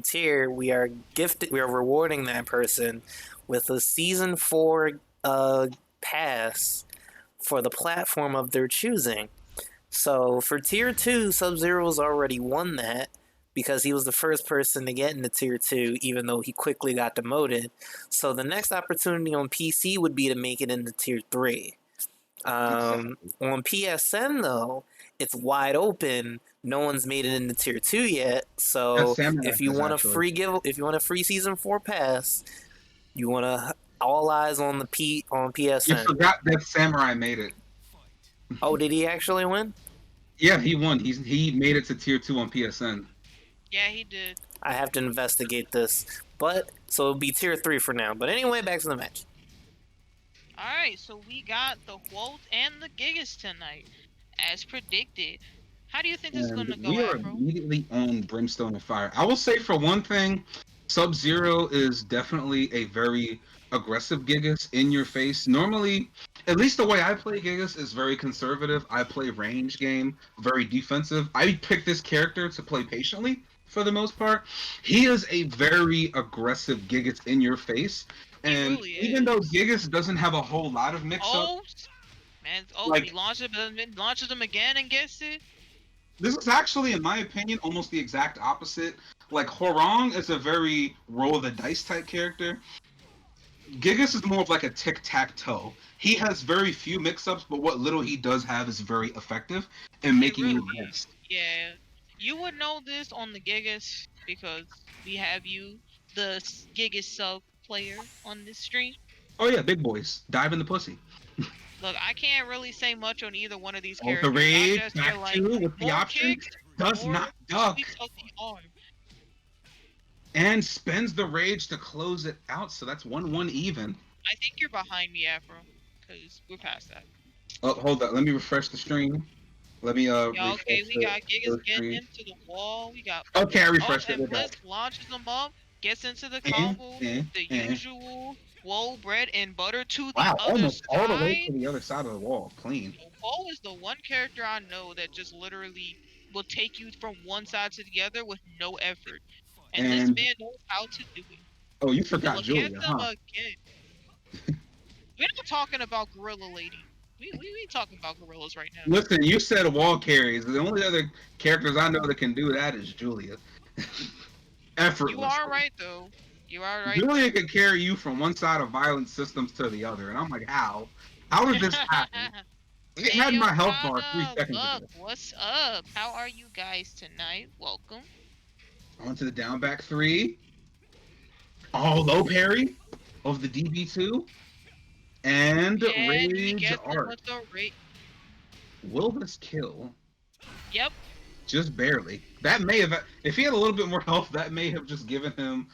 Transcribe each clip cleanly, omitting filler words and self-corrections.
tier, we are rewarding that person with a season 4 pass for the platform of their choosing. So for tier 2, Sub-Zero's already won that because he was the first person to get into tier 2, even though he quickly got demoted. So the next opportunity on PC would be to make it into tier 3. Exactly. On PSN though, it's wide open. No one's made it into tier 2 yet. That So Samurai if you has want a actually. if you want a free season 4 pass, you want to all eyes on on You PSN. forgot that Samurai made it. Oh, did he actually win? Yeah, he won. He made it to tier 2 on PSN. Yeah, he did. I have to investigate this. But so it'll be tier 3 for now. But anyway, back to the match. Alright, so we got the Walt and the Gigas tonight, as predicted. How do you think this is And gonna go, we are Afro? immediately on Brimstone and Fire. I will say for one thing, Sub-Zero is definitely a very aggressive Gigas in your face. Normally, at least the way I play Gigas is very conservative. I play range game, very defensive. I pick this character to play patiently for the most part. He is a very aggressive Gigas in your face. He And really even though is. Gigas doesn't have a whole lot of mix-up, Oh, man, oh, he like launches them again and gets it. this is actually, in my opinion, almost the exact opposite. Like Hwoarang is a very roll of the dice type character. Gigas is more of like a tic-tac-toe. He has very few mix-ups, but what little he does have is very effective in He making you really miss. is. Yeah, you would know this on the Gigas because we have you, the Gigas sub player, on this stream. Oh yeah, big boys dive in the pussy. Look, I can't really say much on either one of these Oh, the characters. I rage just feel back like two with the more option kicks, does more not duck sweeps of the arm. and spends the rage to close it out. So that's 1-1 even. I think you're behind me, Afro, because we're past that. Oh, hold that. Let me refresh the stream. Let me Yeah, refresh okay, we got Gigas the getting stream. into the wall. We got Okay, I oh, refreshed it. and We're back. Blitz launches them up, gets into the Eh, combo, eh, the eh. usual whoa bread and butter to the Wow, other almost all the way side. to the other side of the wall, clean. Paul is the one character I know that just literally will take you from one side to the other with no effort. And this And man knows how to do it. oh, you forgot Look at Julia, them huh? again. We're not talking about Gorilla Lady. We ain't talking about gorillas right now. Listen, you said wall carries. The only other characters I know that can do that is Julia. Effortless. You are right though. You are right. Julia can carry you from one side of violent systems to the other, and I'm like, how? How did this happen? It Hey had yo, my health bar 3 Prada, seconds look, ago. what's up? How are you guys tonight? Welcome. On to the down back 3. Oh, low parry of the DB2. And And he Rage gets it Art. with the rate. Will this kill? Yep. Just barely. That may have, if he had a little bit more health, that may have just given him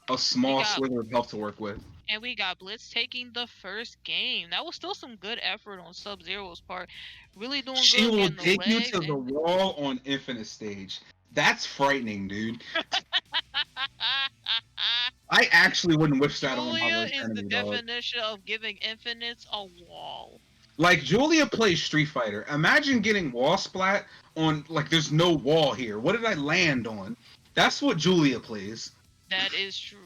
a small slither of health to work with. And we got Blitz taking the first game. That was still some good effort on Sub-Zero's part. Really doing She good will getting the take you legs to the wall on Infinite Stage. That's frightening, dude. I actually wouldn't wish that on my Julia worst is the enemy, dog. definition of giving infinites a wall. Like, Julia plays Street Fighter. Imagine getting wall splat on, like, there's no wall here. What did I land on? That's what Julia plays. That is true.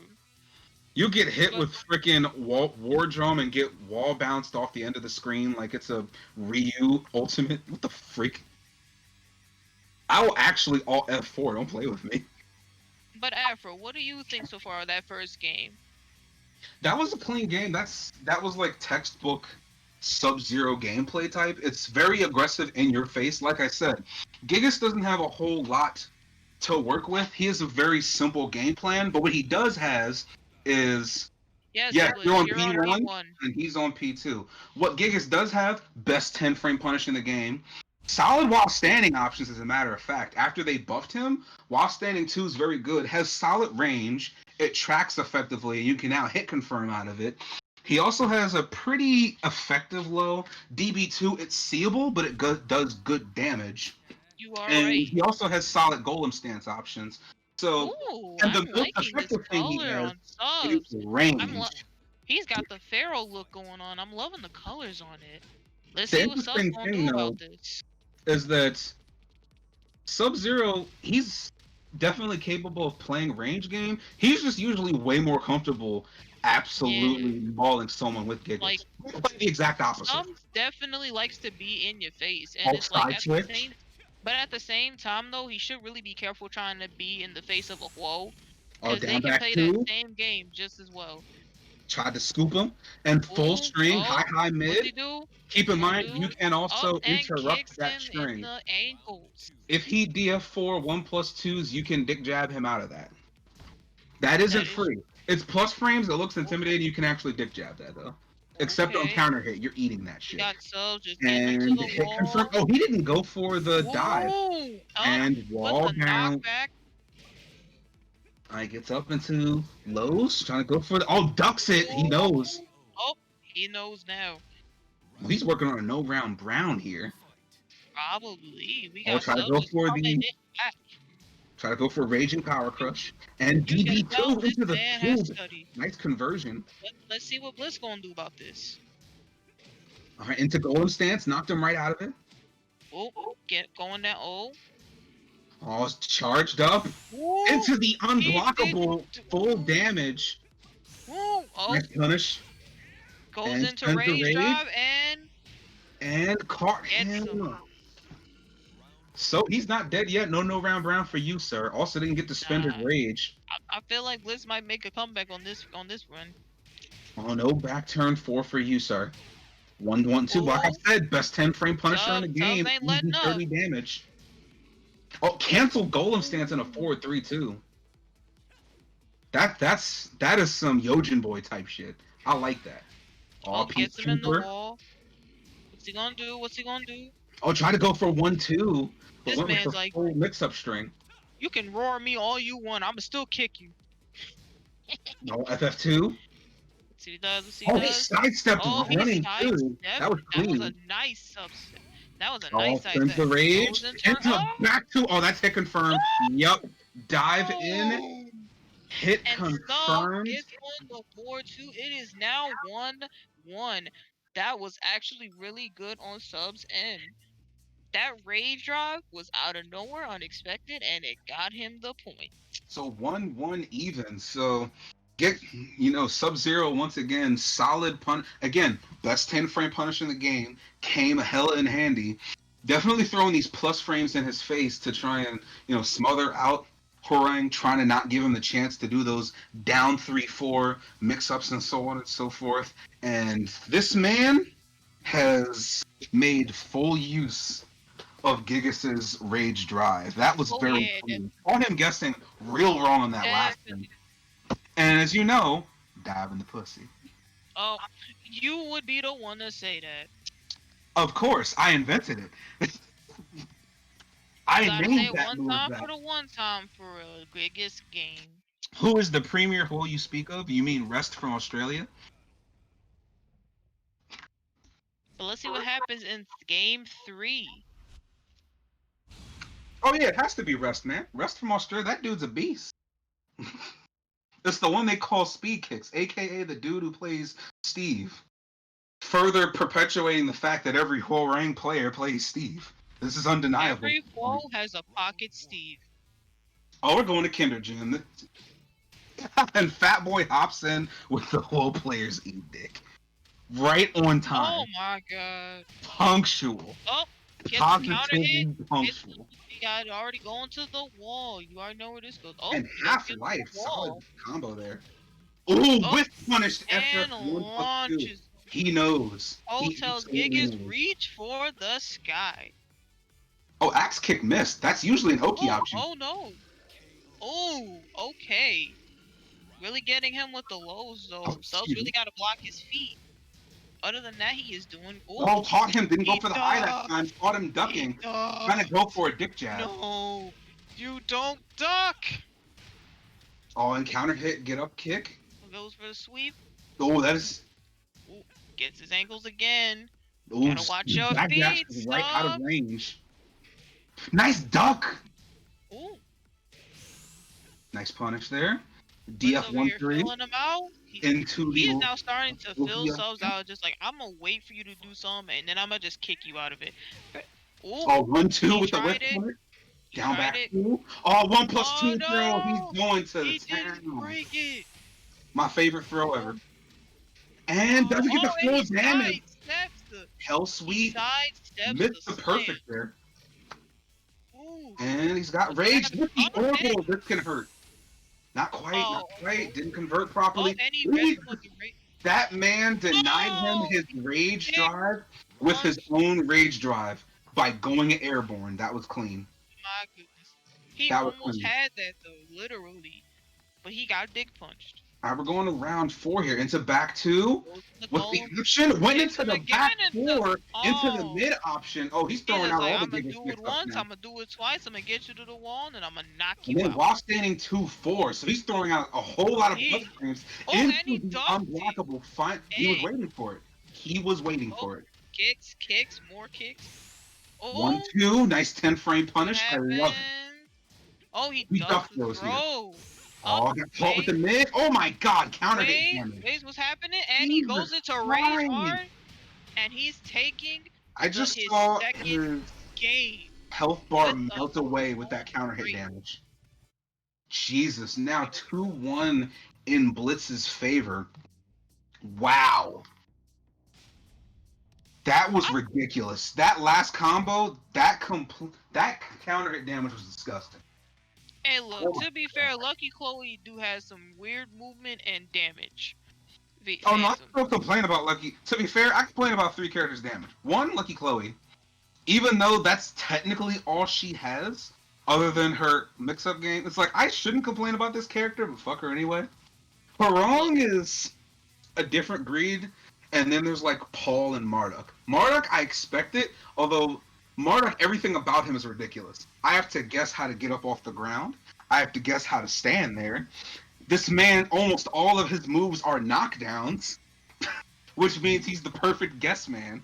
You get hit with freaking war drum and get wall bounced off the end of the screen like it's a Ryu ultimate. What the freak? I will actually alt F4. Don't play with me. But Afro, what do you think so far of that first game? That was a clean game. That was like textbook Sub-Zero gameplay type. It's very aggressive in your face. Like I said, Gigas doesn't have a whole lot to work with. He has a very simple game plan, but what he does has is Yes, you're on you're P1 P1. and he's on P2. What Gigas does have, best 10 frame punish in the game. Solid while standing options, as a matter of fact. After they buffed him, while standing 2 is very good. Has solid range. It tracks effectively. You can now hit confirm out of it. He also has a pretty effective low. DB2, it's seeable, but it does good damage. You are And right. he also has solid golem stance options. So, Ooh, and the I'm most liking this effective thing he color has on is subs. range. He's got the Pharaoh look going on. I'm loving the colors on it. Let's The see what Sub's interesting gonna thing, do though, about this. is that Sub-Zero, he's definitely capable of playing range game. He's just usually way more comfortable Yeah, absolutely mauling someone with like Gigas. He's like the exact opposite. some definitely likes to be in your face, and Oh, it's like side at the switch. same, but at the same time though, he should really be careful trying to be in the face of a Hwo, Oh, because they down can back play that two. same game just as well. Tried to scoop him. And full Oh, string, oh, high what's mid. he do? Keep What's he in gonna mind, you do? can Up also and interrupt kicks that him in string. the ankles. If he DF4 1+2s, you can dick jab him out of that. That isn't That is free. It's plus frames. It looks intimidating. You can actually dick jab that though. Except on okay. counter hit, you're eating that We shit. got subs just getting him to And the hit confirm. wall. Oh, he didn't go for the dive. Ooh, up And with wall the down. knockback. I gets up into lows, trying to go for the. Oh, ducks it. He knows. Ooh. Oh, he knows now. Well, he's working on a no round brown here. Probably. We Oh, got try to subs go just for coming the. in back. Try to go for Raging Power Crush. And You can tell DB2 this into the man has cube. studied. Nice conversion. Let's see what Blitz gonna do about this. All right, into golem stance. Knocked him right out of it. Oh, get going that. Oh, Oh, charged up. ooh, Into the he did. unblockable full damage. Ooh, oh, Nice punish. goes And into sends the rage rage. drive and And caught gets him. him. So he's not dead yet. No round brown for you, sir. Also didn't get to spend his Nah, rage. I feel like Blitz might make a comeback on this run. Oh no, back turn 4 for you, sir. 1-1-2. Like I Ooh, said, best 10 frame punisher in the subs game. ain't Easy letting up. 30 damage. Oh, cancel golem stance in a 4-3-2. That is some Yojin boy type shit. I like that. Oh, Oh, Peace gets him in the Trooper. wall. What's he gonna do? What's he gonna do? Oh, try to go for 1-2, but This went with the man's like, full mix-up string. you can roar me all you want. I'ma still kick you. No, FF2. Let's see what he does. Let's see Oh, what he he does. sidestepped Oh, he running too. sidestepped. That was That was a clean. nice subset. That was a Oh, nice sends the sidestep. rage. Goes in turn. Into Oh, back to. Oh, that's hit confirmed. Yup. Dive in. oh! Hit And Sub confirmed. is on the board too. It is now 1-1. That was actually really good on Sub's end. That rage drive was out of nowhere, unexpected, and it got him the point. So 1-1 even. So get SubZero once again solid pun again best 10 frame punish in the game came hella in handy. Definitely throwing these plus frames in his face to try and smother out Hwoarang, trying to not give him the chance to do those down 3-4 mix-ups and so on and so forth. And this man has made full use of Gigas's rage drive. That was Oh very yeah, cool. On him guessing real wrong on that last one. And as you know, dive in the pussy. oh, you would be the one to say that. Of course, I invented it. I Gotta say named it that one move time that. for the one time for a biggest game. Who is the premier hole you speak of? You mean Rest from Australia? But let's see what happens in game 3. Oh yeah, it has to be Rest, man. Rest from Australia. That dude's a beast. It's the one they call Speed Kicks, aka the dude who plays Steve. Further perpetuating the fact that every Hwoarang player plays Steve. This is undeniable. Every wall has a pocket Steve. Oh, we're going to Kinder Jim. And Fat Boy hops in with the whole players eat dick. Right on time. Oh my god. Punctual. Oh, get the counter hit. Positively punctual. You got already going to the wall. You already know where this goes. Oh, And you half get life. the Solid wall. combo there. Ooh, Oh, with punished and FF1+2. launches. He knows. Oh, He tells absolutely Gigas knows. reach for the sky. Oh, axe kick missed. That's usually an Oki option. Oh no. Oh, okay. Really getting him with the lows though. Oh, Subs excuse really me. gotta block his feet. Other than that, he is doing. Oh, caught him. Didn't go He for the high that ducked. time. Caught him He ducking. ducked. Trying to go for a dick jab. No, you don't duck. Oh, and counter hit, get up kick. Goes for the sweep. Oh, that is. Ooh, gets his ankles again. Ooh, Gotta watch your back dash feet, is right out of Sub. range. Nice duck. Ooh, Nice punish there. Blitz over here 1-3 filling him out. into He is the. now starting to Will fill he subs out. Just like I'm gonna wait for you to do something, and then I'm gonna just kick you out of it. Ooh, Oh, 1-2 he with the tried whip it. punish. He Down tried back it. 2. Oh, 1+2 throw. He's Oh no! going to He didn't town. break it. My favorite throw Oh, ever. And doesn't get the and full he damage. sidesteps the. Hell He sweep. sidesteps Missed the the slam. perfect there. Ooh. And he's got Was that? rage. This is Oh, orbital. dang. This can hurt. Not quite, not Oh, quite. oh, Didn't convert oh, properly. and he Ooh, fucking right. that man denied him Oh, his rage big drive with his punch. own rage drive by going airborne. That was clean. My goodness. He That was almost clean. had that though, literally. But he got dick punched. All right, we're going to round 4 here. Into back 2 Goes to the with the goal. option. Went Hits into him the again back into. 4 into the Oh. mid option. Oh, he's He's throwing just out like, all the I'm gonna biggest do it mix ups once, now. I'm gonna do it twice, I'm gonna get you to the wall, and I'm gonna knock And you then out. while standing 2-4, so he's throwing out a whole lot of He- plus frames Oh, and into he the ducked it. unblockable fight. He was Hey. waiting for it. He was waiting Oh, for it. kicks, more kicks. Oh, 1-2, nice 10 frame what punish. I love it. happened? Oh, he We ducked ducked the those here. throw. Oh, got caught with the mid. Oh my god, counter hit damage. Waze, what's happening? And he goes Jesus into rage Christ. hard, and he's taking I just his saw second his game. health bar with the melt away with that counter hit rage. damage. Jesus, now 2-1 in Blitz's favor. Wow. That was ridiculous. That last combo, that counter hit damage was disgusting. Hey, look, Oh my to be fair, Lucky Chloe do have some weird movement and damage. Oh no, I Phantom. still complain about Lucky. To be fair, I complain about 3 characters' damage. 1, Lucky Chloe. Even though that's technically all she has, other than her mix-up game, it's like I shouldn't complain about this character, but fuck her anyway. Hwoarang is a different breed, and then there's like Paul and Marduk. Marduk, I expect it, although Marduk, everything about him is ridiculous. I have to guess how to get up off the ground. I have to guess how to stand there. This man, almost all of his moves are knockdowns, which means he's the perfect guess man.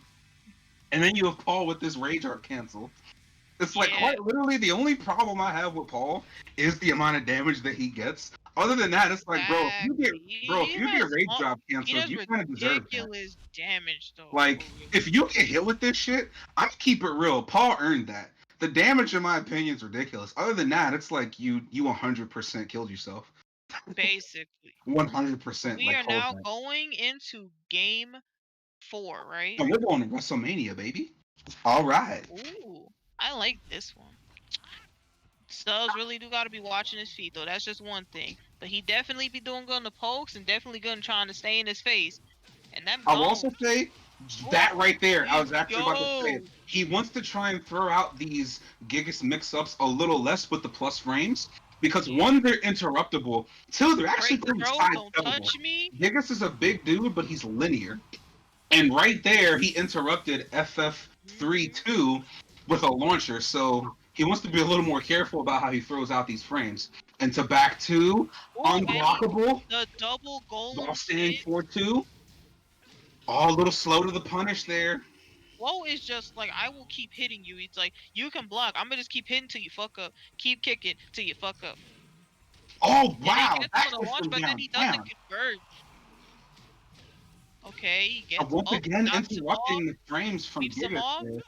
And then you have Paul with this rage art cancel. It's like quite literally the only problem I have with Paul is the amount of damage that he gets. Other than that, it's like, bro, if you get rage drop canceled, you kind of deserve that. Ridiculous damage though. Like, if you get hit with this shit, I keep it real. Paul earned that. The damage, in my opinion, is ridiculous. Other than that, it's like you 100% killed yourself. Basically. 100%. We are now going into game 4, right? And we're going to WrestleMania, baby. All right. Ooh, I like this one. Subs really do gotta be watching his feet though. That's just one thing. But he definitely be doing good on the pokes and definitely good in trying to stay in his face. And that I will also say that right there. I was actually about to say it. Yo. He wants to try and throw out these Gigas mix-ups a little less with the plus frames. Because 1, they're interruptible. 2, they're actually pretty Don't sidesteppable. touch me. Gigas is a big dude, but he's linear. And right there, he interrupted FF3-2 with a launcher. So he wants to be a little more careful about how he throws out these frames. And to back 2, unblockable. The double goal. While standing 4-2. Oh, a little slow to the punish there. Whoa is just like, I will keep hitting you. It's like, you can block. I'm gonna just keep hitting till you fuck up. Keep kicking till you fuck up. Oh, wow. That's launch, but then he doesn't convert. Okay, he gets once again interrupting the frames from keeps him off. Gigas.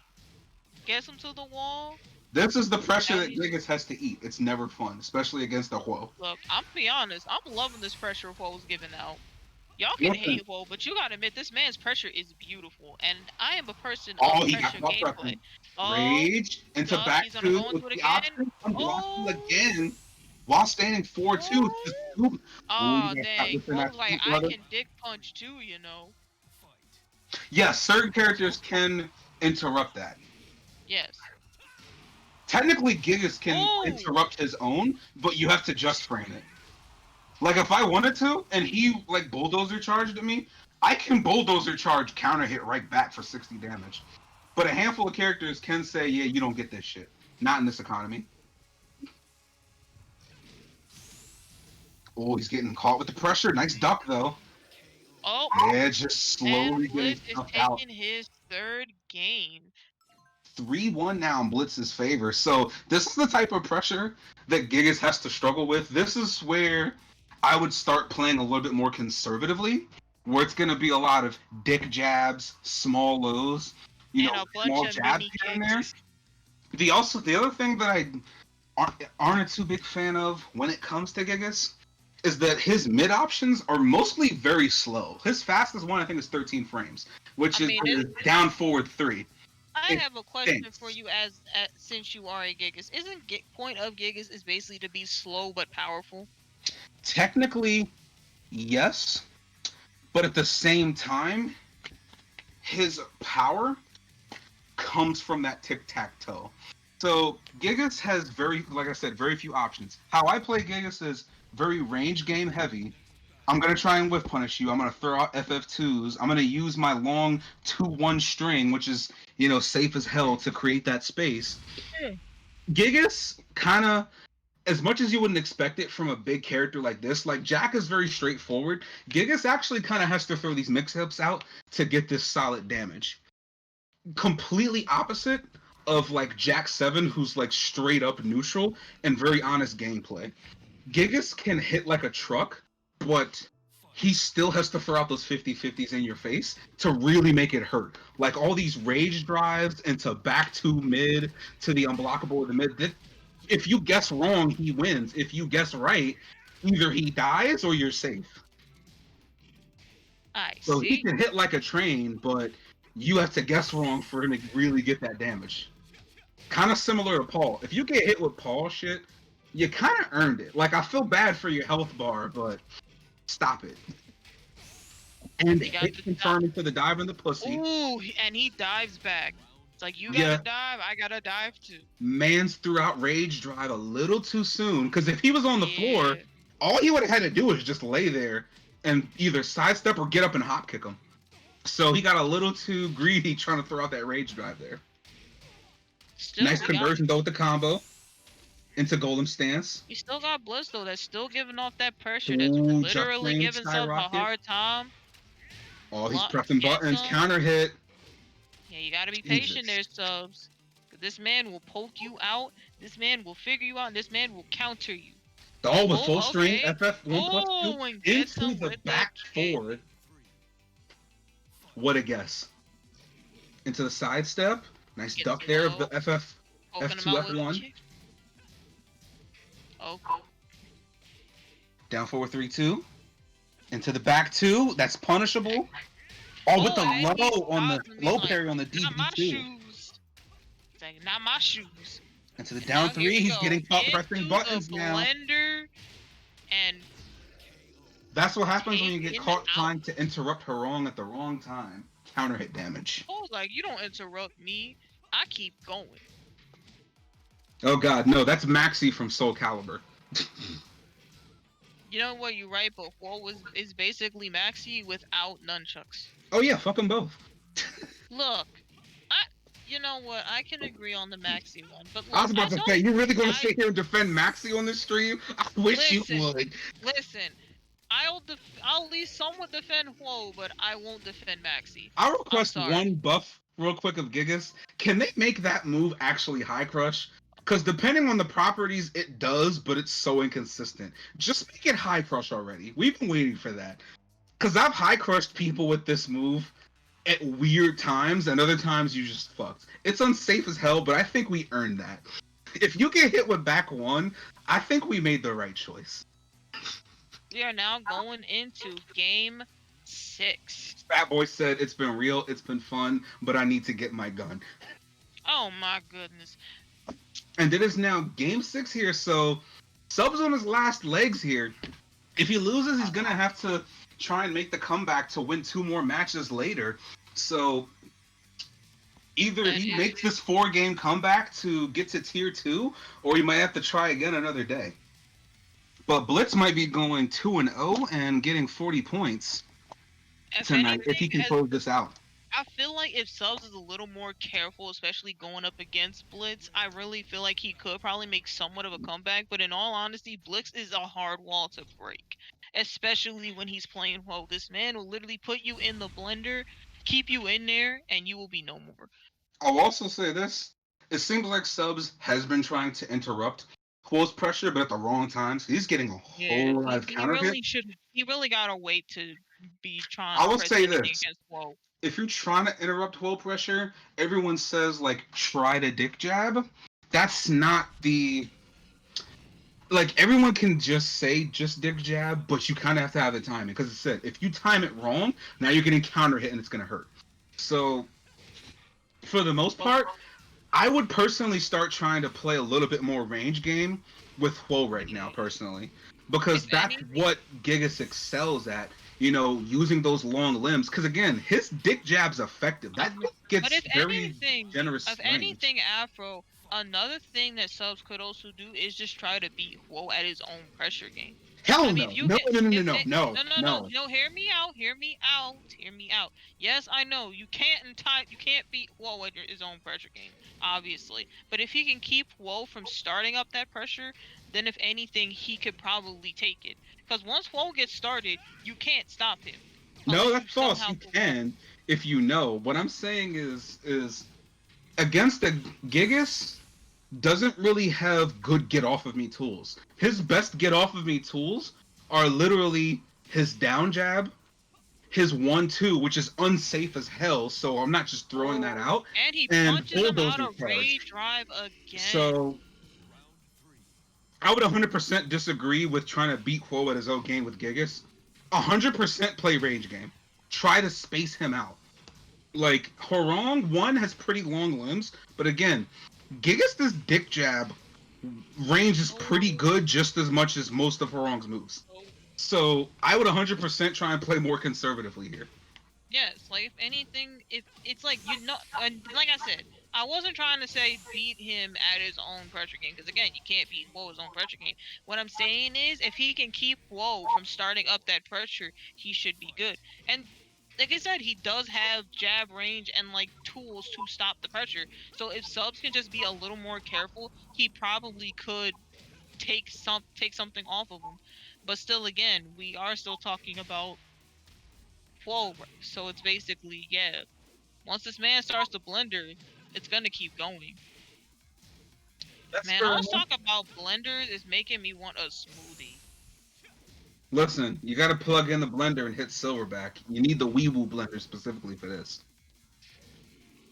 Gets him to the wall. This is the pressure that Gigas has to eat. It's never fun, especially against a Hwo. Look, I'm be honest. I'm loving this pressure Hwo was giving out. Y'all can hate Hwo, but you gotta admit this man's pressure is beautiful, and I am a person of pressure gameplay. Rage into back 2 with the option, unblockable again, while standing 4-2. Oh dang! Hwo's like, I can dick punch too, you know. Yes, certain characters can interrupt that. Yes. Technically, Gigas can interrupt his own, but you have to just frame it. Like, if I wanted to, and he, like, bulldozer charged at me, I can bulldozer charge counter hit right back for 60 damage. But a handful of characters can say, yeah, you don't get this shit. Not in this economy. Oh, he's getting caught with the pressure. Nice duck, though. Oh. Yeah, just slowly getting stuff out. Blitz is taking his 3rd game. 3-1 now in Blitz's favor. So this is the type of pressure that Gigas has to struggle with. This is where I would start playing a little bit more conservatively, where it's going to be a lot of dick jabs, small lows, you know, small jabs here and there. The other thing that aren't a too big fan of when it comes to Gigas is that his mid options are mostly very slow. His fastest one I think is 13 frames, which I is mean, down forward 3. I It have a question for stinks. you since you are a Gigas. Isn't point of Gigas is basically to be slow but powerful? Technically, yes, but at the same time, his power comes from that tic-tac-toe. So Gigas has like I said, very few options. How I play Gigas is very range game heavy. I'm gonna try and whiff punish you. I'm gonna throw out FF2s. I'm gonna use my long 2-1 string, which is safe as hell to create that space. Gigas kind of, as much as you wouldn't expect it from a big character like this, like Jack is very straightforward. Gigas actually kind of has to throw these mix-ups out to get this solid damage. Completely opposite of like Jack 7, who's like straight up neutral and very honest gameplay. Gigas can hit like a truck, but he still has to throw out those 50-50s in your face to really make it hurt. Like all these rage drives into back to mid to the unblockable or the mid. If you guess wrong, he wins. If you guess right, either he dies or you're safe. I So he see. can hit like a train, but you have to guess wrong for him to really get that damage. Kind of similar to Paul. If you get hit with Paul shit, you kind of earned it. Like, I feel bad for your health bar, but stop it. And He got hit the confirming for the dive in the pussy. Ooh, and he dives back. It's like you Yeah. gotta dive, I gotta dive too. Mans threw out rage drive a little too soon, because if he was on the floor, Yeah. all he would have had to do was just lay there and either sidestep or get up and hop kick him. So he got a little too greedy trying to throw out that rage drive there. Still, Nice conversion though with the combo into golem stance. we still got Blitz though. That's still giving off that pressure. That's Ooh, just literally lane giving Subs a skyrocket. hard time. Oh, he's pressing buttons. Counter hit. Yeah, you gotta be Jesus. patient there, Subs. This man will poke you out. This man will figure you out. And this man will counter you. Oh, with full okay. string, FF1 plus 2 and gets into him the with back kick. forward. What a guess. Into the sidestep. Nice Gets duck there of low. the FF Poking F2 him out with a F1. kick. Okay. Down forward 3-2. Into the back 2. That's punishable. Oh, with the and he low on the stops and he's low like, parry on the Not my DB2. shoes. It's like, not my shoes. Into the And down now 3. here we He's go. getting caught Into pressing the buttons now. blender, and That's what happens when you take get in caught and out. trying to interrupt Hwoarang at the wrong time. Counter hit damage. I was like, you don't interrupt me. I keep going. Oh god, no, that's Maxi from Soul Calibur. You know what? You're right, but is basically Maxi without nunchucks. Oh yeah, fuck them both. Look, you know what? I can agree on the Maxi one, but look, I was about to say, you really gonna sit here and defend Maxi on this stream? I wish you would. Listen, I'll at least somewhat defend Hwo, but I won't defend Maxi. I'll request one buff real quick of Gigas. Can they make that move actually high crush? Because depending on the properties, it does, but it's so inconsistent. Just make it high crush already. We've been waiting for that. Because I've high crushed people with this move at weird times, and other times you just fucked. It's unsafe as hell, but I think we earned that. If you get hit with back 1, I think we made the right choice. We are now going into game 6. Fat Boy said, it's been real, it's been fun, but I need to get my gun. Oh my goodness. And it is now game 6 here, so Sub's on his last legs here. If he loses, he's going to have to try and make the comeback to win 2 more matches later. So either he makes this 4-game comeback to get to tier 2, or he might have to try again another day. But Blitz might be going 2-0 and getting 40 points tonight if he can close this out. I feel like if Subs is a little more careful, especially going up against Blitz, I really feel like he could probably make somewhat of a comeback. But in all honesty, Blitz is a hard wall to break, especially when he's playing well. This man will literally put you in the blender, keep you in there, and you will be no more. I'll also say this. It seems like Subs has been trying to interrupt Hwo's pressure, but at the wrong times. He's getting a whole lot of counter hits. He really gotta wait to be trying I to will press say anything this. against Hwo. If you're trying to interrupt Hwo pressure, everyone says, like, try to dick jab. That's not the like everyone can just say just dick jab, but you kind of have to have the timing because it said if you time it wrong, now you're getting counter hit and it's gonna hurt. So for the most part, I would personally start trying to play a little bit more range game with Hwo right now, personally, because If that's anything, what Gigas excels at. You know, using those long limbs. Because again, his dick jab's effective. That thing but gets very generous if range. anything, Afro, another thing that subs could also do is just try to beat Hwo at his own pressure game. Hell I mean, if no, you no, can, no, no, no, if no, it, no, no, no, no, no. no, hear me out, hear me out, hear me out. Yes, I know you can't beat Hwo at his own pressure game, obviously. But if he can keep Hwo from starting up that pressure, then if anything, he could probably take it. Because once Hwo gets started, you can't stop him, No, unless you that's false. somehow You provoke. can if you know. What I'm saying is against the Gigas doesn't really have good get off of me tools. His best get off of me tools are literally his down jab, his 1-2, which is unsafe as hell, so I'm not just throwing that Oh, out, and he and punches him out bulldozer of charge. rage drive again. So I would 100% disagree with trying to beat Hwo at his own game with Gigas. 100% play range game. Try to space him out. Like, Hwoarang, one, has pretty long limbs, but again, Gigas' dick jab range is pretty Oh, good just as much as most of Hwoarang's moves. oh. So I would 100% try and play more conservatively here. Yes, like if anything, if it's like and like I said, I wasn't trying to say beat him at his own pressure game because again, you can't beat Hwo's own pressure game. What I'm saying is, if he can keep Hwo from starting up that pressure, he should be good. And like I said, he does have jab range and like tools to stop the pressure. So if subs can just be a little more careful, he probably could take something off of him. But still, again, we are still talking about forward. So it's basically, yeah, once this man starts to blender, it's gonna keep going. That's Man, fair all this enough. talk about blenders is making me want a smoothie. Listen, you got to plug in the blender and hit silverback. You need the Weeble blender specifically for this.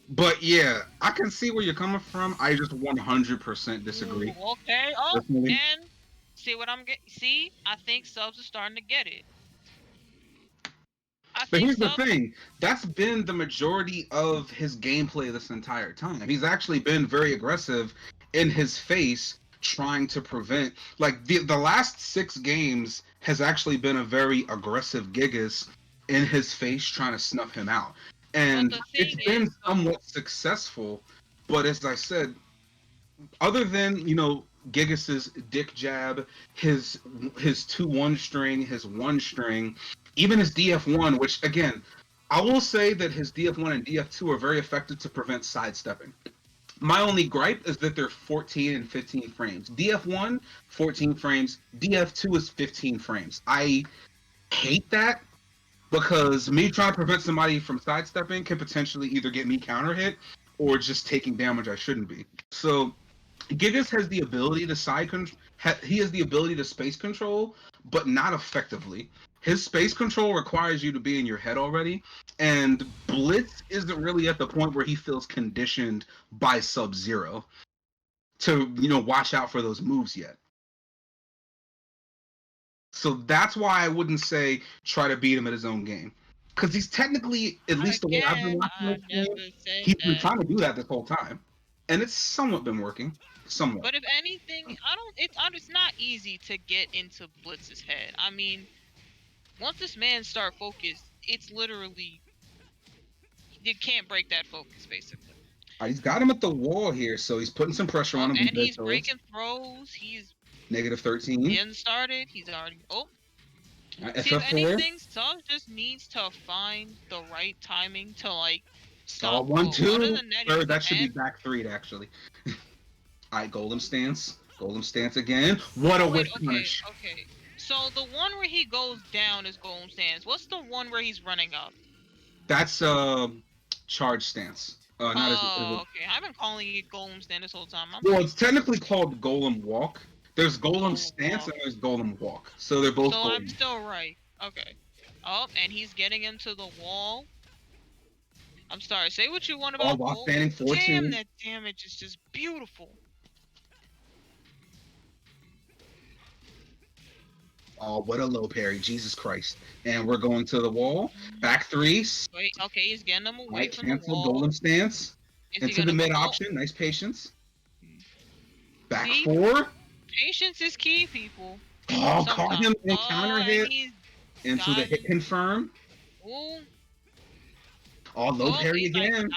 But yeah, I can see where you're coming from. I just 100% Ooh, disagree. okay. Oh, Personally. and see what I'm getting. See, I think subs are starting to get it. I But think here's the subs. thing, that's been the majority of his gameplay this entire time. He's actually been very aggressive in his face, trying to prevent, like, the last 6 games has actually been a very aggressive Gigas in his face, trying to snuff him out. But And the it's thing been is, though, somewhat successful, but as I said, other than Gigas's dick jab, his 2-1 string, his 1 string, even his DF1, which again, I will say that his DF1 and DF2 are very effective to prevent sidestepping. My only gripe is that they're 14 and 15 frames. DF1 14 frames, DF2 is 15 frames. I hate that because me trying to prevent somebody from sidestepping can potentially either get me counter hit or just taking damage I shouldn't be. So Gigas has the ability to he has the ability to space control, but not effectively. His space control requires you to be in your head already, and Blitz isn't really at the point where he feels conditioned by SubZero to watch out for those moves yet. So that's why I wouldn't say try to beat him at his own game, because he's technically, at least the way I've been again, watching I this game, never said he's been that. trying to do that this whole time, and it's somewhat been working, somewhat. But if anything, I don't. It's not easy to get into Blitz's head. I mean, once this man start focus, it's literally you can't break that focus basically. He's got him at the wall here, so he's putting some pressure on him. And With he's those breaking throws. He's -13. getting started. He's already. Oh, see if FF4. anything, Sub just needs to find the right timing to like Saw stop one, Hwo. Other two. than that, Or he's that should be and back 3 actually. All right, Golem stance. Golem stance again. What a oh wait, whiff okay, punish. okay. So the one where he goes down is Golem Stance. What's the one where he's running up? That's charge stance. Not as Oh, okay. I've been calling it Golem Stand this whole time. I'm well. like It's technically called Golem walk. There's Golem Golem stance Walk. and there's Golem walk. So they're both So I'm Golem. still right. Okay. Oh, and he's getting into the wall. I'm sorry. Say what you want All about while Gold. standing Damn, 4-2. that damage is just beautiful. Oh, what a low parry. Jesus Christ. And we're going to the wall. Back 3. Wait, okay, he's getting them away Might from the cancel. wall. Golem stance. Is he Into the gonna go? mid Oh, option. Nice patience. Back see? 4. Patience is key, people. Oh, caught him in Oh, counter and hit. he's Into the got- hit confirm. Ooh. Oh, low Oh, parry he's like, again.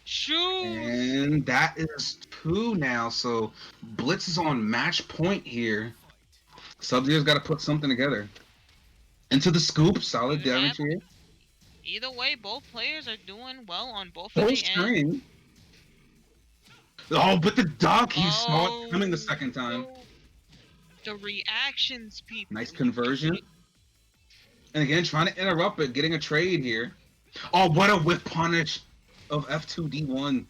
shoes. And that is 2 now. So Blitz is on match point here. SubZero's got to put something together. Into the scoop. Solid damage here. Either way, both players are doing well on both of Full the ends. string. Oh, but the duck! He saw it coming the second time. The reactions, people. Nice conversion. And again, trying to interrupt it, getting a trade here. Oh, what a whip punish of F2D1.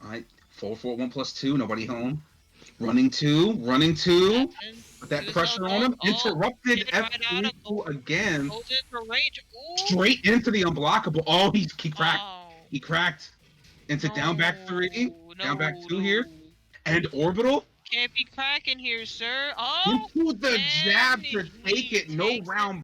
Alright, 4-4-1 plus 2, nobody home. Running 2. Put that pressure on him. Interrupted F3 again. Goes in for range. Ooh. Straight into the unblockable. Oh, he cracked. Oh. He cracked. Into down back 3. Down back 2 here. No. And orbital. Can't be cracking here, sir. Oh. Into the jab to he take it. No takes round